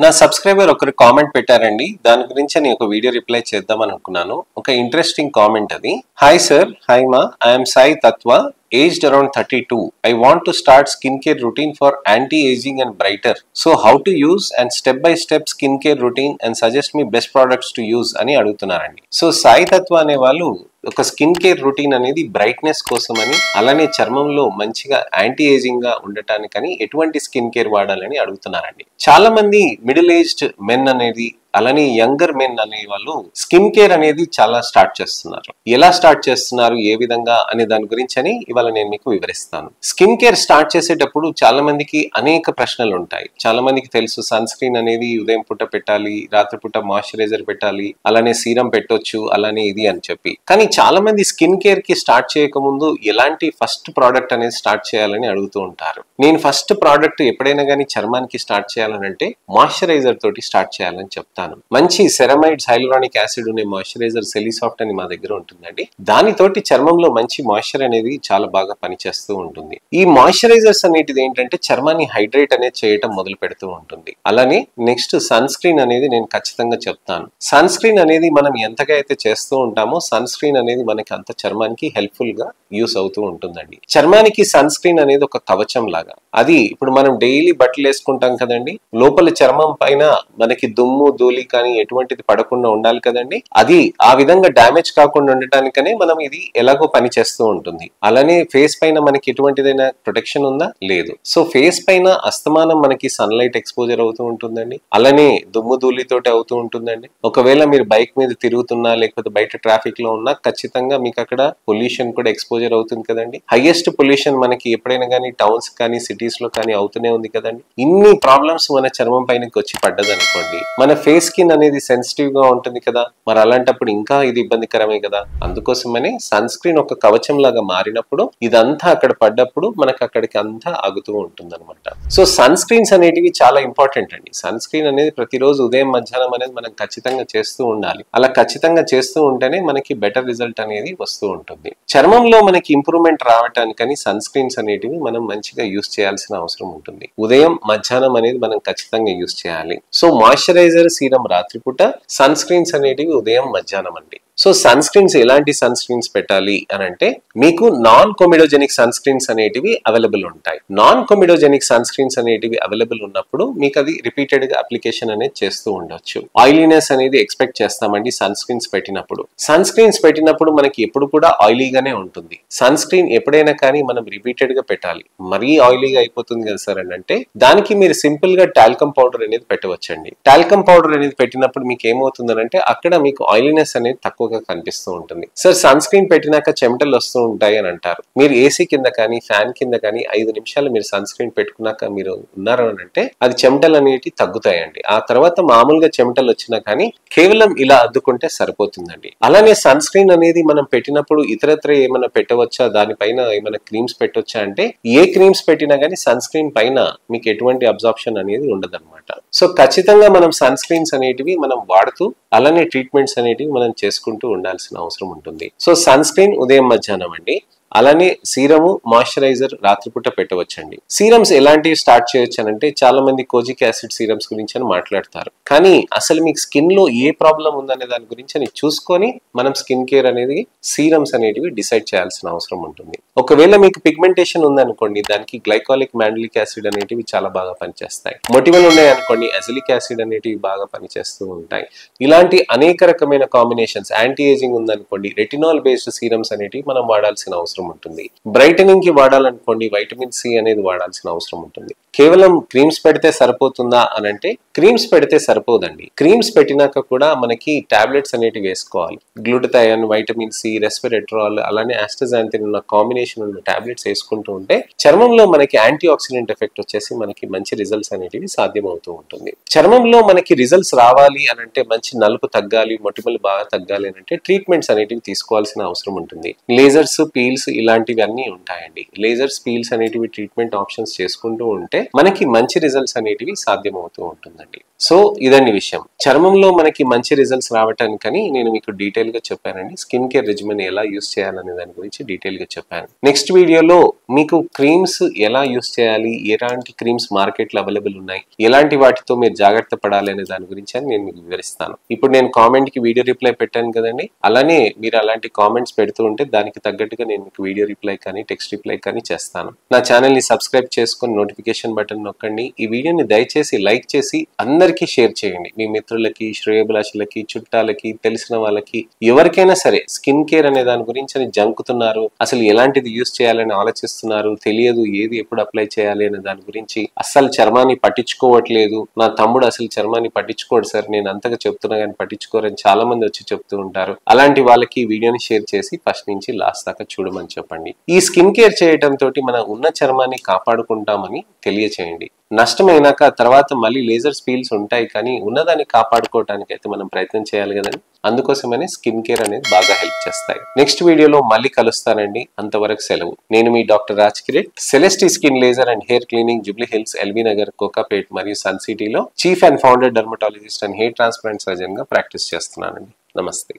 నా సబ్స్క్రైబర్ ఒకరు కామెంట్ పెట్టారండి. దాని గురించి నేను ఒక వీడియో రిప్లై చేద్దాం అనుకున్నాను. ఒక ఇంట్రెస్టింగ్ కామెంట్ అది. హాయ్ సార్, హాయ్ మా, I'm Sai Tattva, aged around 32. I want to start skincare routine for anti-aging and brighter. So how to use and step-by-step skincare routine and suggest me best products to use అని అడుగుతున్నారండి. So Sai తత్వ అనే వాళ్ళు ఒక skin care routine అనేది brightness కోసం అని, అలానే చర్మంలో మంచిగా యాంటీ ఏజింగ్ గా ఉండటానికని ఎటువంటి స్కిన్ కేర్ వాడాలని అడుగుతున్నారండి. చాలా మంది మిడిల్ ఏజ్డ్ మెన్ అనేది, అలానే యంగర్ మెన్ అనే వాళ్ళు స్కిన్ కేర్ అనేది చాలా స్టార్ట్ చేస్తున్నారు. ఎలా స్టార్ట్ చేస్తున్నారు, ఏ విధంగా అనే దాని గురించి అని ఇవాళ నేను మీకు వివరిస్తాను. స్కిన్ కేర్ స్టార్ట్ చేసేటప్పుడు చాలా మందికి అనేక ప్రశ్నలు ఉంటాయి. చాలా మందికి తెలుసు సన్ స్క్రీన్ అనేది ఉదయం పూట పెట్టాలి, రాత్రిపూట మాయిశ్చరైజర్ పెట్టాలి, అలానే సీరం పెట్టొచ్చు, అలానే ఇది అని చెప్పి. కానీ చాలా మంది స్కిన్ కేర్ కి స్టార్ట్ చేయకముందు ఎలాంటి ఫస్ట్ ప్రోడక్ట్ అనేది స్టార్ట్ చేయాలని అడుగుతూ ఉంటారు. నేను ఫస్ట్ ప్రోడక్ట్ ఎప్పుడైనా కానీ చర్మానికి స్టార్ట్ చేయాలనంటే మాయిశ్చరైజర్ తోటి స్టార్ట్ చేయాలని చెప్తాను. మంచి సెరమైడ్స్ హైలూరానిక్ యాసిడ్ ఉండే మాయిశ్చరైజర్ సెలీసాఫ్ట్ అని మా దగ్గర ఉంటుందండి. దానితోటి చర్మంలో మంచి మాయిశ్చర్ అనేది చాలా బాగా పనిచేస్తూ ఉంటుంది. ఈ మాయిశ్చరైజర్స్ అనేటిది ఏంటంటే చర్మాన్ని హైడ్రేట్ అనేది చేయటం మొదలు పెడుతూ ఉంటుంది. అలానే నెక్స్ట్ సన్ స్క్రీన్ అనేది నేను ఖచ్చితంగా చెప్తాను. సన్ స్క్రీన్ అనేది మనం ఎంతగా అయితే చేస్తూ ఉంటామో సన్ స్క్రీన్ అనేది మనకి అంత చర్మానికి హెల్ప్ఫుల్ గా యూస్ అవుతూ ఉంటుందండి. చర్మానికి సన్ స్క్రీన్ అనేది ఒక కవచం లాగా. అది ఇప్పుడు మనం డైలీ బట్టలు వేసుకుంటాం కదండి, లోపల చర్మం పైన మనకి దుమ్ము ధూళి కానీ ఎటువంటిది పడకుండా ఉండాలి కదండి. అది ఆ విధంగా డ్యామేజ్ కాకుండా ఉండటానికనే మనం ఇది ఎలాగో పని చేస్తూ ఉంటుంది. అలానే ఫేస్ పైన మనకి ఎటువంటిదైనా ప్రొటెక్షన్ ఉందా? లేదు. సో ఫేస్ పైన అస్తమానం మనకి సన్లైట్ ఎక్స్పోజర్ అవుతూ ఉంటుందండి. అలానే దుమ్ము ధూళితోటి అవుతూ ఉంటుందండి. ఒకవేళ మీరు బైక్ మీద తిరుగుతున్నా లేకపోతే బయట ట్రాఫిక్ లో ఉన్నా ఖచ్చితంగా మీకు అక్కడ పొల్యూషన్ కూడా ఎక్స్పోజర్ అవుతుంది కదండి. హైయెస్ట్ పొల్యూషన్ మనకి ఎప్పుడైనా కానీ టౌన్స్ కానీ సిటీస్ లో కానీ అవుతూనే ఉంది కదండి. ఇన్ని ప్రాబ్లమ్స్ మన చర్మం పైనకి వచ్చి పడ్డదనుకోండి, మన ఫేస్ స్కిన్ అనేది సెన్సిటివ్ గా ఉంటుంది కదా, మరి అలాంటప్పుడు ఇంకా ఇది ఇబ్బందికరమే కదా. అందుకోసమనే సన్ స్క్రీన్ ఒక కవచం లాగా మారినప్పుడు ఇదంతా అక్కడ పడ్డప్పుడు మనకు అక్కడికి అంతా ఆగుతూ ఉంటుంది అనమాట. సో సన్ స్క్రీన్స్ అనేటివి చాలా ఇంపార్టెంట్ అండి. సన్ స్క్రీన్ అనేది ప్రతిరోజు ఉదయం మధ్యాహ్నం అనేది మనం ఖచ్చితంగా చేస్తూ ఉండాలి. అలా ఖచ్చితంగా చేస్తూ ఉంటేనే మనకి బెటర్ రిజల్ట్ అనేది వస్తూ ఉంటుంది. చర్మంలో మనకి ఇంప్రూవ్మెంట్ రావటానికని సన్ స్క్రీన్స్ అనేటివి మనం మంచిగా యూస్ చేయాల్సిన అవసరం ఉంటుంది. ఉదయం మధ్యాహ్నం అనేది మనం ఖచ్చితంగా యూస్ చేయాలి. సో మాయిశ్చరైజర్ సీరం రాత్రిపూట, సన్ స్క్రీన్స్ అనేటివి ఉదయం మధ్యాహ్నం అండి. సో సన్ స్క్రీన్స్ ఎలాంటి సన్ స్క్రీన్స్ పెట్టాలి అని అంటే మీకు నాన్ కొమిడోజెనిక్ సన్ స్క్రీన్స్ అనేటివి అవైలబుల్ ఉంటాయి. నాన్ కొమిడోజెనిక్ సన్ స్క్రీన్స్ అనేటివి అవైలబుల్ ఉన్నప్పుడు మీకు అది రిపీటెడ్ గా అప్లికేషన్ అనేది చేస్తూ ఉండొచ్చు. ఆయిలీనెస్ అనేది ఎక్స్పెక్ట్ చేస్తామండి సన్ స్క్రీన్స్ పెట్టినప్పుడు. సన్ స్క్రీన్స్ పెట్టినప్పుడు మనకి ఎప్పుడు కూడా ఆయిలీగానే ఉంటుంది. సన్ స్క్రీన్ ఎప్పుడైనా కానీ మనం రిపీటెడ్ గా పెట్టాలి. మరీ ఆయిలీగా అయిపోతుంది కదా సార్ అని అంటే దానికి మీరు సింపుల్ గా టాల్కమ్ పౌడర్ అనేది పెట్టవచ్చండి. టాల్కమ్ పౌడర్ అనేది పెట్టినప్పుడు మీకు ఏమవుతుంది అంటే అక్కడ మీకు ఆయిలీనెస్ అనేది తక్కువగా కనిపిస్తూ ఉంటుంది. సార్ సన్ స్క్రీన్ పెట్టినాక చెమటలు వస్తూ ఉంటాయి అని అంటారు. మీరు ఏసీ కింద కానీ ఫ్యాన్ కింద కానీ 5 నిమిషాలు మీరు సన్ స్క్రీన్ పెట్టుకున్నాక మీరు ఉన్నారు అని అంటే అది చెమటలు అనేవి తగ్గుతాయండి. ఆ తర్వాత మామూలుగా చెమటలు వచ్చినా కానీ కేవలం ఇలా అద్దుకుంటే సరిపోతుందండి. అలానే సన్ స్క్రీన్ అనేది మనం పెట్టినప్పుడు ఇతరత్ర ఏమైనా పెట్టవచ్చా, దానిపైన ఏమైనా క్రీమ్స్ పెట్టవచ్చా అంటే ఏ క్రీమ్స్ పెట్టినా కానీ సన్ స్క్రీన్ పైన మీకు ఎటువంటి అబ్జార్ప్షన్ అనేది ఉండదన్నమాట. సో ఖచ్చితంగా మనం సన్ స్క్రీన్స్ అనేటివి మనం వాడుతూ అలానే ట్రీట్మెంట్స్ అనేటివి మనం చేసుకుంటూ ఉండాల్సిన అవసరం ఉంటుంది. సో సన్ స్క్రీన్ ఉదయం మధ్యాహ్నం అండి. అలానే సీరము మాయిశ్చరైజర్ రాత్రిపూట పెట్టవచ్చండి. సీరమ్స్ ఎలాంటివి స్టార్ట్ చేయొచ్చు అంటే చాలా మంది కోజిక్ యాసిడ్ సీరమ్స్ గురించి అని మాట్లాడతారు. కానీ అసలు మీకు స్కిన్ లో ఏ ప్రాబ్లం ఉందనే దాని గురించి అని చూసుకొని మనం స్కిన్ కేర్ అనేది సీరమ్స్ అనేటివి డిసైడ్ చేయాల్సిన అవసరం ఉంటుంది. ఒకవేళ మీకు పిగ్మెంటేషన్ ఉందనుకోండి, దానికి గ్లైకాలిక్ మ్యాండలిక్ యాసిడ్ అనేటివి చాలా బాగా పనిచేస్తాయి. మొటిమలు ఉన్నాయనుకోండి, అజిలిక్ యాసిడ్ అనేటివి బాగా పనిచేస్తూ ఉంటాయి. ఇలాంటి అనేక రకమైన కాంబినేషన్స్. యాంటీ ఏజింగ్ ఉందనుకోండి, రెటినాల్ బేస్డ్ సీరమ్స్ అనేటివి మనం వాడాల్సిన అవసరం ఉంటుంది. బ్రైటనింగ్ కి వాడాలనుకోండి, వైటమిన్ సి అనేది వాడాల్సిన అవసరం ఉంటుంది. కేవలం క్రీమ్స్ పెడితే సరిపోతుందా అని అంటే క్రీమ్స్ పెడితే సరిపోదండి. క్రీమ్స్ పెట్టినాక కూడా మనకి టాబ్లెట్స్ అనేటివి వేసుకోవాలి. గ్లూటథయోన్, వైటమిన్ సి, రెస్వెరాట్రాల్, అలానే ఆస్టజాంథిన్ ఉన్న కాంబినేషన్ ఉన్న టాబ్లెట్స్ వేసుకుంటూ ఉంటే చర్మంలో మనకి యాంటీ ఆక్సిడెంట్ ఎఫెక్ట్ వచ్చేసి మనకి మంచి రిజల్ట్స్ అనేటివి సాధ్యమవుతూ ఉంటుంది. చర్మంలో మనకి రిజల్ట్స్ రావాలి అని అంటే, మంచి నలుపు తగ్గాలి, మొటిమలు బాగా తగ్గాలి అని అంటే ట్రీట్మెంట్స్ అనేటివి తీసుకోవాల్సిన అవసరం ఉంటుంది. లేజర్స్, పీల్స్ ఇలాంటివి అన్ని ఉంటాయండి. లేజర్స్, పీల్స్ అనేటివి ట్రీట్మెంట్ ఆప్షన్స్ చేసుకుంటూ ఉంటే మనకి మంచి రిజల్ట్స్ అనేటివి సాధ్యమవుతూ ఉంటుంది. ఉంటుందండి. సో ఇదండి విషయం. చర్మంలో మనకి మంచి రిజల్ట్స్ రావటానికని నేను మీకు డీటెయిల్ గా చెప్పానండి. స్కిన్ కేర్ రెజిమెన్ ఎలా యూస్ చేయాలనే దాని గురించి డీటెయిల్ గా చెప్పాను. నెక్స్ట్ వీడియోలో మీకు క్రీమ్స్ ఎలా యూస్ చేయాలి, ఎలాంటి క్రీమ్స్ మార్కెట్ లో అవైలబుల్ ఉన్నాయి, ఎలాంటి వాటితో మీరు జాగ్రత్త పడాలి అనే దాని గురించి అని నేను మీకు వివరిస్తాను. ఇప్పుడు నేను కామెంట్ కి వీడియో రిప్లై పెట్టాను కదండి, అలానే మీరు అలాంటి కామెంట్స్ పెడుతూ ఉంటే దానికి తగ్గట్టుగా నేను మీకు వీడియో రిప్లై కానీ టెక్స్ట్ రిప్లై కానీ చేస్తాను. నా ఛానల్ ని సబ్స్క్రైబ్ చేసుకుని నోటిఫికేషన్ బటన్ నొక్కండి. ఈ వీడియోని దయచేసి లైక్ చేసి అందరికీ షేర్ చేయండి. మీ మిత్రులకి, శ్రేయోభిలాషులకి, చుట్టాలకి, తెలిసిన వాళ్ళకి, ఎవరికైనా సరే స్కిన్ కేర్ అనే దాని గురించి అని జంకుతున్నారు, అసలు ఎలాంటిది యూస్ చేయాలని ఆలోచిస్తున్నారు, తెలియదు ఏది ఎప్పుడు అప్లై చేయాలి అనే దాని గురించి, అస్సలు చర్మాన్ని పట్టించుకోవట్లేదు, నా తమ్ముడు అసలు చర్మాన్ని పట్టించుకోడు సార్, నేను అంతగా చెప్తున్నా కానీ పట్టించుకోరని చాలా మంది వచ్చి చెప్తూ ఉంటారు. అలాంటి వాళ్ళకి ఈ వీడియోని షేర్ చేసి ఫస్ట్ నుంచి లాస్ట్ దాకా చూడమని చెప్పండి. ఈ స్కిన్ కేర్ చేయటం తోటి మన ఉన్న చర్మాన్ని కాపాడుకుంటామని తెలియచేయండి. నష్టమైనాక తర్వాత మళ్ళీ లేజర్ స్పీల్స్ ఉంటాయి, కానీ ఉన్నదాన్ని కాపాడుకోవడానికి అయితే మనం ప్రయత్నం చేయాలి కదండి. అందుకోసమనే స్కిన్ కేర్ అనేది బాగా హెల్ప్ చేస్తాయి. నెక్స్ట్ వీడియోలో మళ్ళీ కలుస్తానండి. అంతవరకు సెలవు. నేను మీ doctor Raj Kireet, Celestee skin laser and hair clinic, Jubilee Hills, LB Nagar, Kokapet మరియు సన్ సిటీలో chief and founder dermatologist and hair transplant surgeon గా ప్రాక్టీస్ చేస్తున్నానండి. నమస్తే.